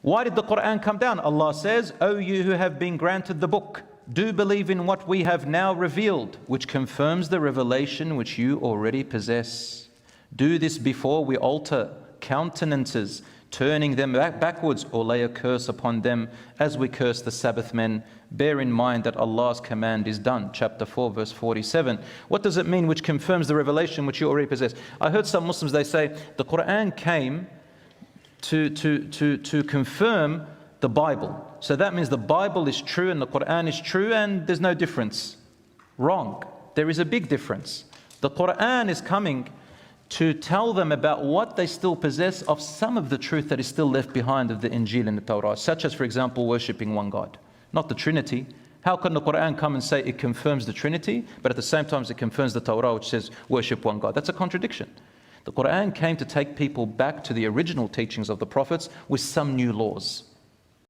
Why did the Quran come down? Allah says, O you who have been granted the book, do believe in what we have now revealed, which confirms the revelation which you already possess. Do this before we alter countenances, turning them backwards, or lay a curse upon them as we curse the Sabbath men. Bear in mind that Allah's command is done. Chapter 4, verse 47. What does it mean, which confirms the revelation which you already possess? I heard some Muslims, they say, the Quran came to confirm the Bible. So that means the Bible is true and the Quran is true and there's no difference. Wrong. There is a big difference. The Quran is coming to tell them about what they still possess of some of the truth that is still left behind of the Injil and the Torah, such as, for example, worshipping one God, not the Trinity. How can the Quran come and say it confirms the Trinity, but at the same time it confirms the Torah, which says worship one God? That's a contradiction. The Quran came to take people back to the original teachings of the prophets with some new laws.